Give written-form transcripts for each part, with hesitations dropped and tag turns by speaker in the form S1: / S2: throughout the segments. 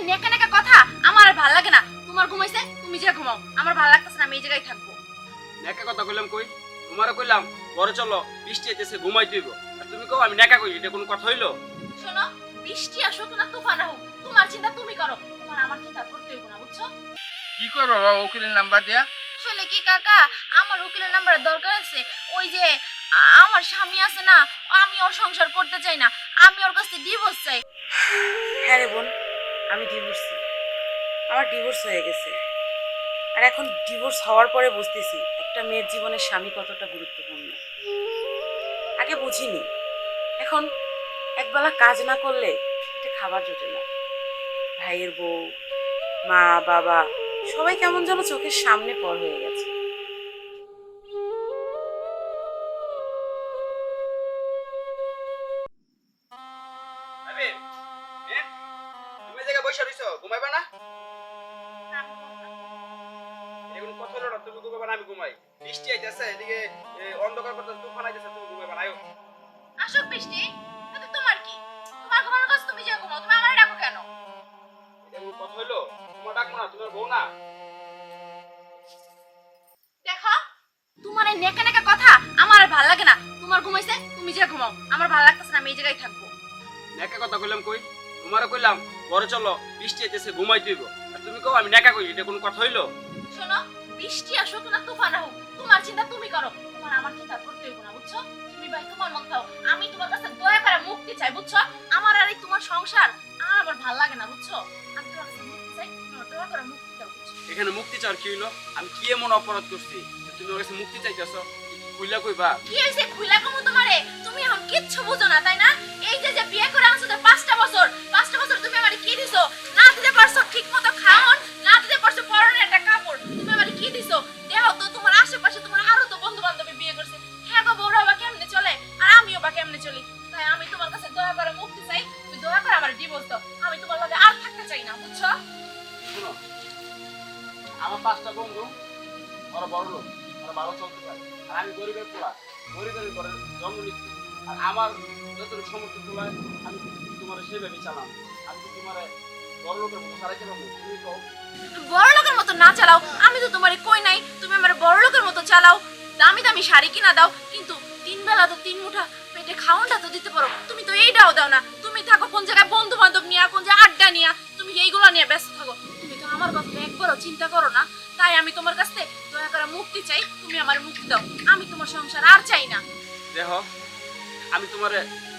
S1: এই নেকা নেকা কথা আমার আর ভালো লাগে না। তোমার ঘুমাইছে, তুমি যে ঘুমাও, আমার ভালো লাগতেছে না, আমি এই জায়গায় থাকবো।
S2: নেকা কথা কইলাম কই? তোমারে কইলাম ঘরে চলো, বৃষ্টি আইতেছে, ঘুমাই দিব। আর তুমি কও আমি নেকা কই, এটা কোনো কথা হইলো?
S1: শোনো, বৃষ্টি আসুক না তুফান হোক, তোমার চিন্তা তুমি করো, তোমার আমার চিন্তা করতে হইব না, বুঝছো?
S3: কি করবো বাবা উকিলের নাম্বার দিয়া?
S1: আসলে কি কাকা, আমার উকিলের নাম্বারের দরকার আছে। ওই যে আমার স্বামী আছে না, আমি ওর সংসার করতে চাই না, আমি ওর কাছে ডিভোর্স চাই।
S4: হ্যাঁ রে বোন, আমি ডিভোর্স, আমার ডিভোর্স হয়ে গেছে। আর এখন ডিভোর্স হওয়ার পরে বুঝতেছি একটা মেয়ের জীবনে স্বামী কতটা গুরুত্বপূর্ণ। আগে বুঝিনি, এখন একবেলা কাজ না করলে এটা খাবার জোটে না। ভাইয়ের বউ, মা, বাবা সবাই কেমন যেন চোখের সামনে পর হয়ে গেছে।
S2: আবির, তুমি এই জায়গায় বসে রইছো, ঘুমাইবা না? এটা কোনো কথা হলো না, তুমি ঘুমাইবা না আমি ঘুমাই। বৃষ্টি আইতেছে, এদিকে অন্ধকার করতেছে, তুফান আইতেছে, তুমি ঘুমাইবা না। আয়ো।
S1: আসুক বৃষ্টি, তাতে তোমার কি? তোমার ঘুমানোর কাছে তুমি যে ঘুমাও, তুমি আমার ডাকো কেন?
S2: এটা কোনো কথা হইলো? তোমার ডাকবো না, তোমার বউ না।
S1: দেখো, তোমার এই নেকা নেকা কথা আমার আর ভালো লাগে না। তোমার ঘুমাইছে, তুমি যে ঘুমাও, আমার ভালো লাগতেছে না, আমি এই জায়গায় থাকবো।
S2: নেকা কথা কইলাম কই? তোমারে কইলাম ঘরে চলো, বৃষ্টি আইতেছে, ঘুমাই দিব। আর তুমি কও আমি নেকা কই, এটা কোনো কথা হইলো?
S1: শোনো, বৃষ্টি আসুক না তুফান হোক, তোমার চিন্তা তুমি করো, তোমার আমার চিন্তা করতে হইব না, বুঝছো? তুমি ভাই তোমার মন খাও, আমি তোমার কাছে দয়া করে মুক্তি চাই, বুঝছো? আমার আর এই তোমার সংসার আর আমার ভালো লাগে না, বুঝছো? আমি তোমার কাছে মুক্তি চাই, তোমার দয়া করে মুক্তি দাও, বুঝছো?
S2: এখানে মুক্তি চাওয়ার কি হইলো? আমি কি এমন অপরাধ করছি যে তুমি আমার কাছে মুক্তি চাইতেছো? কইলা কইবা?
S1: কি হইছে খুইলা কমু তোমারে? তুমি এখন কিচ্ছু বুঝো না, তাই না? এই যে যে বিয়ে করে আনছো 5টা বছর, 5টা বছর তুমি আমারে কি দিছো? না দিতে পারছো ঠিকমতো খাওন, না দিতে পারছো পরনের একটা কাপড়, তুমি আমারে কি দিছো? দেখো তো তোমার আশেপাশে তোমার আরো তো বন্ধু বান্ধবী বিয়ে করছে, হ্যাঁ গো বউরা বা কেমনে চলে আর আমিও বা কেমনে চলি। তাই আমি তোমার কাছে দয়া করে মুক্তি চাই, তুমি দয়া করে আমার ডিভোর্স দাও, আমি তোমার লগে আর থাকতে চাই না, বুঝছো?
S2: শোনো, আমার 5টা বন্ধু, ওরা বড় লোক, ওরা ভালো চলতে পারে। আর আমি গরিবের পোলা, গরিবের ঘরে জন্ম নিচ্ছি। আর আমার যতটুকু সমর্থ তোলায় আমি তোমার সেভাবে চালাম। আমি তো তোমার বড় লোকের মতো চালাইতে পারবো, তুমি কও।
S1: বড় লোকের মতো না চালাও, আমি তো তোমারে কই নাই তুমি আমার বড় লোকের মতো চালাও, দামি দামি শাড়ি কিনা দাও, কিন্তু 3 বেলা তো 3 মুঠা পেটে খাওয়ানটা তো দিতে পারো, তুমি তো এইটাও দাও না। তুমি থাকো কোন জায়গায় বন্ধু বান্ধব নিয়ে, কোন জায়গায় আড্ডা নিয়ে, তুমি এইগুলো নিয়ে ব্যস্ত থাকো, তুমি তো আমার কথা একবারও চিন্তা করো না। তাই আমি তোমার কাছ থেকে দয়া করে মুক্তি চাই, তুমি আমার মুক্তি দাও, আমি তোমার সংসার আর চাই না।
S2: দেখো, আমি তোমার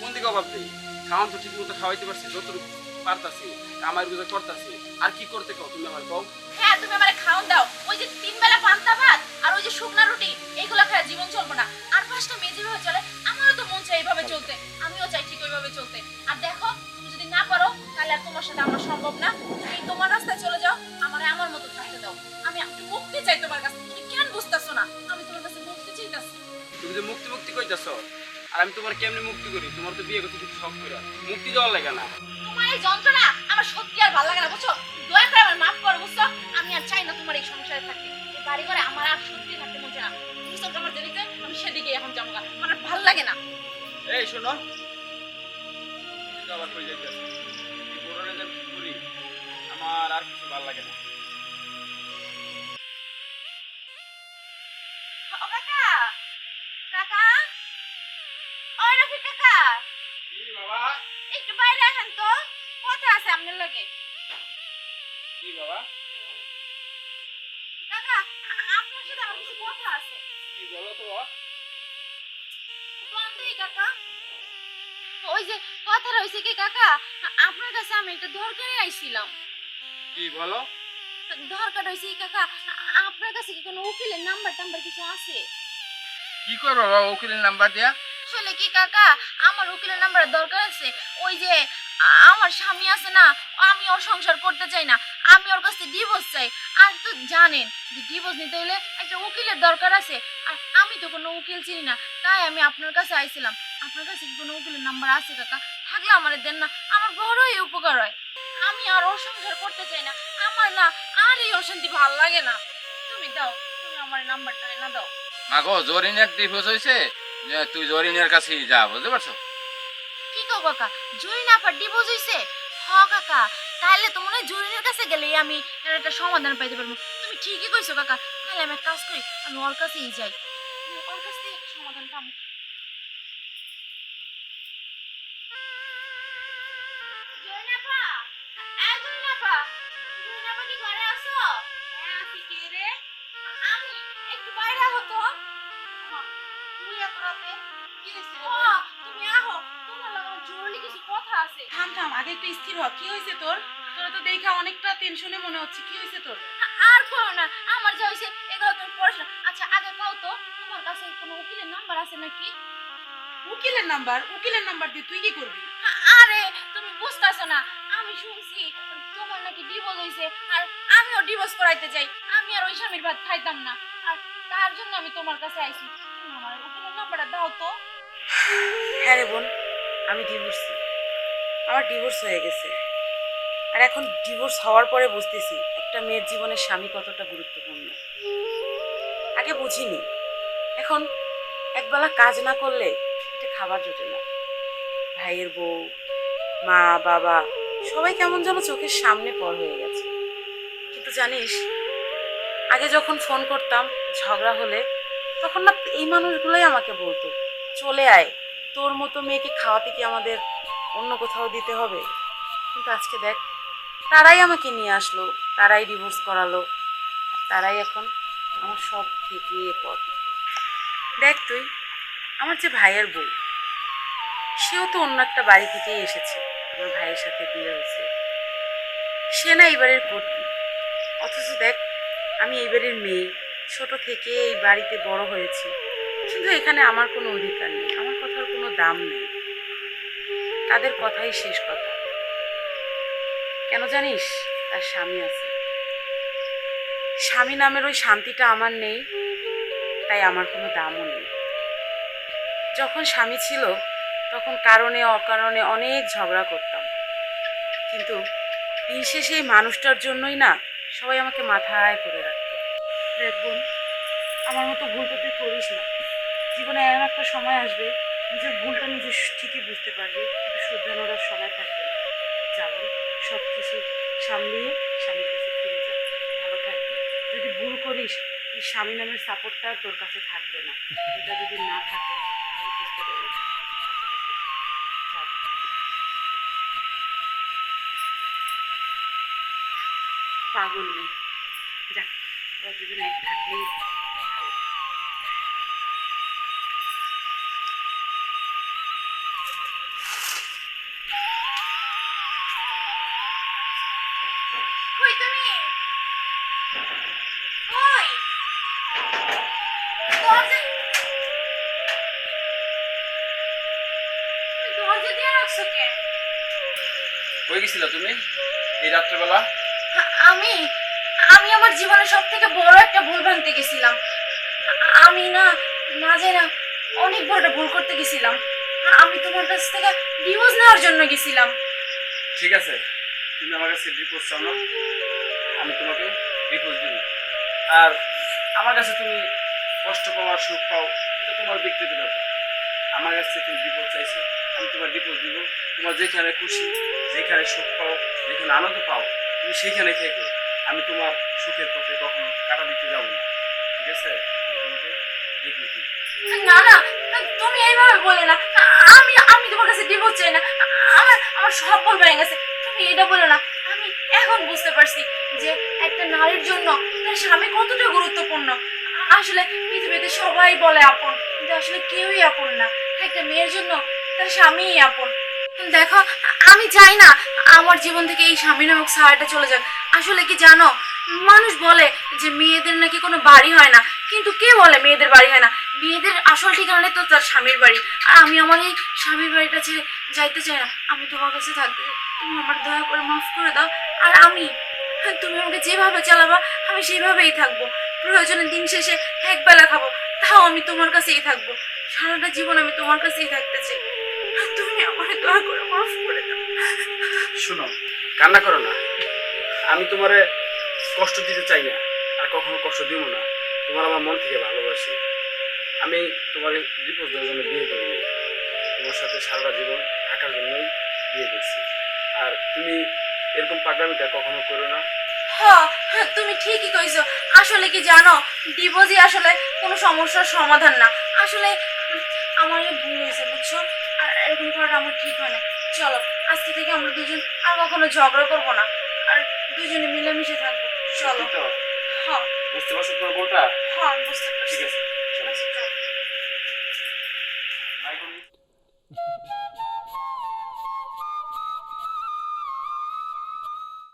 S2: কোন দিকে অভাব দিই? খাওয়ান তো ঠিক মতো খাওয়াইতে পারছি, যতটুকু পারতাছি, কামাই রোজগার করতাছি। আর কি করতে কও তুমি আমার কও?
S1: হ্যাঁ, তুমি আমারে খাওন দাও, ওই যে 3 বেলা পান্তা ভাত আর ওই যে শুকনা রুটি, এইগুলা খেয়ে জীবন চলবে না। আর 5টা মেয়ে যেভাবে চলে, আমারও তো মন চাই এইভাবে চলতে, আমিও চাই ঠিক ওইভাবে চলতে। আর দেখো, তুমি যদি না পারো তাহলে আর তোমার সাথে আমার সম্ভব না, তুমি তোমার রাস্তায় চলে যাও, আমারে আমার মতো থাকতে দাও। আমি একটু মুক্তি চাই তোমার কাছে, তুমি কেন বুঝতেছো না? আমি তোমার কাছে মুক্তি চাইতাছি।
S2: তুমি যে মুক্তি মুক্তি কইতাছো, আর আমি তোমার কেমনে মুক্তি করি? তোমার তো বিয়ে করতে খুব শখ করে, মুক্তি দেওয়ার লাগে না।
S1: তোমার এই যন্ত্রণা আমার সত্যি আর ভালো লাগে না, বুঝছো? দয়া করে আমার মাফ করো, বুঝছো? আমি আর চাই না তোমার এই সংসারে থাকতে, এই বাড়ি ঘরে আমার আর সত্যি থাকতে মন চায় না, বুঝছো? আমার যেদিকে আমি সেদিকে এখন যাবো, আমার আর ভালো লাগে না।
S2: এই শোনো, তুমি তো আবার কই যাইতেছো? এই বড়রে যে কি করি, আমার আর কিছু ভালো লাগে না।
S1: ও কাকা, কাকা, ওই রফিক কাকা,
S2: কি বাবা?
S1: একটু বাইরে আসেন তো, কথা আছে আপনার লগে।
S2: কি বাবা?
S1: কাকা, আপনার সাথে আমার কিছু কথা আছে।
S2: কি বলো তো?
S1: বন্ধই কাকা, ওই যে কথা রয়েছে কি কাকা, আপনার কাছে আমি একটা দরকারে আইছিলাম।
S2: কি বলো?
S1: দরকার হয়েছে কি কাকা, আপনার কাছে কি কোনো উকিলের নাম্বার টাম্বার কিছু আছে?
S3: কি করবো বাবা উকিলের নাম্বার দিয়া?
S1: আসলে কি কাকা, আমার উকিলের নাম্বারের দরকার আছে। ওই যে আমার স্বামী আছে না, আমি ওর সংসার করতে চাই না, আমি ওর কাছে ডিভোর্স চাই। আর তো জানেন যে ডিভোর্স নিতে হলে একটা উকিলের দরকার আছে, আর আমি তো কোনো উকিল চিনি না, তাই আমি আপনার কাছে আইছিলাম। আপনার কাছে কি কোনো উকিলের নাম্বার আছে কাকা? থাকলে আমারে দেন না, আমার বড়ই উপকার হয়। আমি আর ওর সংসার করতে চাই না, আমার না আর এই অশান্তি ভাল লাগে না। তুমি দাও, তুমি আমার নাম্বারটা না দাও।
S3: মাগো জরিনের ডিভোর্স হয়েছে, তুই জরিনের কাছেই যা, বুঝতে পারছো?
S1: কি কও কাকা, জরিনা আপার ডিভোর্স হইছে? হ কাকা, তাহলে তো মনে হয় জরিনের কাছে গেলেই আমি এর একটা সমাধান পাইতে পারবো। তুমি ঠিকই কইছো কাকা, তাহলে আমি এক কাজ করি, আমি ওর কাছেই যাই, আমি ওর কাছ থেকে একটা সমাধান পাবো। জরিনাপা, জরিনাপা, জরিনাপা কি ঘরে আছো? হ্যাঁ আছি। কে রে? আমি, একটু বাইরে আহো তো। তুই এত রাতে কি হইছে? তুমি আহো, তোমার লগে আমার জরুরি কিছু কথা আছে।
S4: থাম থাম, আগে একটু স্থির হ। কি হয়েছে তোর? তোরা তো দেখা অনেকটা টেনশনে মনে হচ্ছে। কি হয়েছে তোর?
S1: আর করো না, আমার যা হয়েছে এগুলো তুমি পড়াশোনা। আচ্ছা আগে কও তো, তোমার কাছে কোনো উকিলের নাম্বার আছে নাকি?
S4: উকিলের নাম্বার? উকিলের নাম্বার দিয়ে তুই কি করবি?
S1: আরে তুমি বুঝতেছো না, আমি শুনছি তোমার নাকি ডিভোর্স হয়েছে, আর আমিও ডিভোর্স করাইতে চাই। আমি আর ওই স্বামীর ভাত খাইতাম না, আর তার জন্য আমি তোমার কাছে আইছি। তুমি আমার উকিলের নাম্বারটা দাও তো।
S4: হ্যাঁ রে বোন, আমি ডিভোর্সি। আমার ডিভোর্স হয়ে গেছে। আর এখন ডিভোর্স হওয়ার পরে বুঝতেছি একটা মেয়ের জীবনে স্বামী কতটা গুরুত্বপূর্ণ। আগে বুঝিনি। এখন একবেলা কাজ না করলে এটা খাবার জোটে না। ভাইয়ের বউ, মা, বাবা সবাই কেমন যেন চোখের সামনে পর হয়ে গেছে। কিন্তু জানিস, আগে যখন ফোন করতাম ঝগড়া হলে, তখন না এই মানুষগুলোই আমাকে বলতো, চলে আয়, তোর মতো মেয়েকে খাওয়াতে কি আমাদের অন্য কোথাও দিতে হবে? কিন্তু আজকে দেখ, তারাই আমাকে নিয়ে আসলো, তারাই ডিভোর্স করালো, আর তারাই এখন আমার সব থেকে পর। দেখ তুই, আমার যে ভাইয়ের বউ, সেও তো অন্য একটা বাড়ি থেকেই এসেছে। আমার ভাইয়ের সাথে বিয়ে হয়েছে। সে না এই বাড়ির কর্ত্রী। অথচ দেখ, আমি এই বাড়ির মেয়ে, ছোট থেকে এই বাড়িতে বড় হয়েছি, কিন্তু এখানে আমার কোনো অধিকার নেই, আমার কথার কোনো দাম নেই। তাদের কথাই শেষ কথা। কেন জানিস? তার স্বামী আছে। স্বামী নামের ওই শান্তিটা আমার নেই, তাই আমার কোনো দামও নেই। যখন স্বামী ছিল তখন কারণে অকারণে অনেক ঝগড়া করতাম, কিন্তু দিন শেষে এই মানুষটার জন্যই না সবাই আমাকে মাথায় করে রাখতো। দেখ বোন, আমার মতো ভুল তো তুই করিস না। জীবনে এমন একটা সময় আসবে, নিজের ভুলটা নিজে ঠিকই বুঝতে পারবি, কিন্তু শুধরানোর আর সময় থাকবে না। যাবো, সব কিছু সামলিয়ে স্বামীর কাছে ফিরে যা, ভালো থাকবি। যদি ভুল করিস, এই স্বামী নামের সাপোর্টটা তোর কাছে থাকবে না। এটা যদি না থাকে তাহলে বুঝতে পারবি। যাবো। পাগল মেয়ে, যাক, ওরা দুজন এক থাকলেই ভালো।
S1: কই তুমি? কই? দরজা, তুমি দরজা দিয়ে রাখছো কে?
S3: কই গেছিলা তুমি এই রাত্রেবেলা?
S1: আমি আমি আমার জীবনের সব থেকে বড় একটা ভুল ভাঙতে গেছিলাম। আমি না, না জানি না, অনেক বড় একটা ভুল করতে গেছিলাম। আমি তোমার কাছ থেকে ডিভোর্স নেওয়ার জন্য গেছিলাম।
S2: ঠিক আছে, তুমি আমার কাছে ডিভোর্স চাও না, আমি তোমাকে ডিভোর্স দিব। আর আমার কাছে তুমি কষ্ট পাও আর সুখ পাও, এটা তোমার ব্যক্তিগত ব্যাপার। আমার কাছে তুমি ডিভোর্স চাইছো, আমি তোমার ডিভোর্স দিব। তোমার যেখানে খুশি, যেখানে সুখ পাও, যেখানে আনন্দ পাও, তুমি সেইখানে থেকে। আমি তোমার সুখের পথে কখনো কাটা দিতে যাবো না, ঠিক আছে? আমি তোমাকে ডিভোর্স দিব।
S1: না না, তুমি এইভাবে বলো না। আমি আমি তোমার কাছে ডিভোর্স চাই না। আমার আমার সব ভুল ভেঙে গেছে, তুমি এটা বলো না। আমি এখন বুঝতে পারছি যে একটা নারীর জন্য তার স্বামী কতটা গুরুত্বপূর্ণ। আসলে পৃথিবীতে সবাই বলে আপন, কিন্তু আসলে কেউই আপন না। একটা মেয়ের জন্য তার স্বামীই আপন। দেখো, আমি চাই না আমার জীবন থেকে এই স্বামী নামক ছায়াটা চলে যাক। আসলে কি জানো, মানুষ বলে যে মেয়েদের নাকি কোনো বাড়ি হয় না, কিন্তু কে বলে মেয়েদের বাড়ি হয় না? মেয়েদের আসল ঠিকানাই তো তার স্বামীর বাড়ি। আর আমি আমার এই স্বামীর বাড়িটা ছেড়ে যাইতে চাই না। আমি তোমার কাছে থাকতে চাই। তুমি আমার দয়া করে মাফ করে দাও। আর আমি, তুমি আমাকে যেভাবে চালাবা আমি সেইভাবেই থাকবো। প্রয়োজনে দিন শেষে একবেলা খাবো, তাও আমি তোমার কাছেই থাকবো। সারাটা জীবন আমি তোমার কাছেই থাকতে চাই। তুমি আমার দয়া করে মাফ করে দাও।
S2: শোনো, কান্না করো না। আমি তোমারে কষ্ট দিতে চাই না, আর কখনো কষ্ট দিব না। তোমার আমার মন থেকে ভালোবাসি। আমি তোমার ডিভোর্স দেওয়ার জন্য বিয়ে করিনি, তোমার সাথে সারা জীবন থাকার জন্যই বিয়ে করছি। আর তুমি এরকম পাগলামিটা কখনো করো না।
S1: হ্যাঁ হ্যাঁ, তুমি ঠিকই কইছো। আসলে কি জানো, ডিভোর্সই আসলে কোনো সমস্যার সমাধান না। আসলে আমার এই ভুল হয়েছে বুঝছো, আর এরকম করাটা আমার ঠিক হয় না। চলো আজকে থেকে আমরা দুজন আর কখনো ঝগড়া করবো না, আর দুজনে মিলেমিশে থাকবো। চলো।
S2: সত্যি তো?
S1: হ্যাঁ
S2: বুঝতে পারছো তোমার ভুলটা?
S1: হ্যাঁ, বুঝতে পারছি।
S2: ঠিক আছে, চলো।
S1: চলো।
S2: বাই বলি।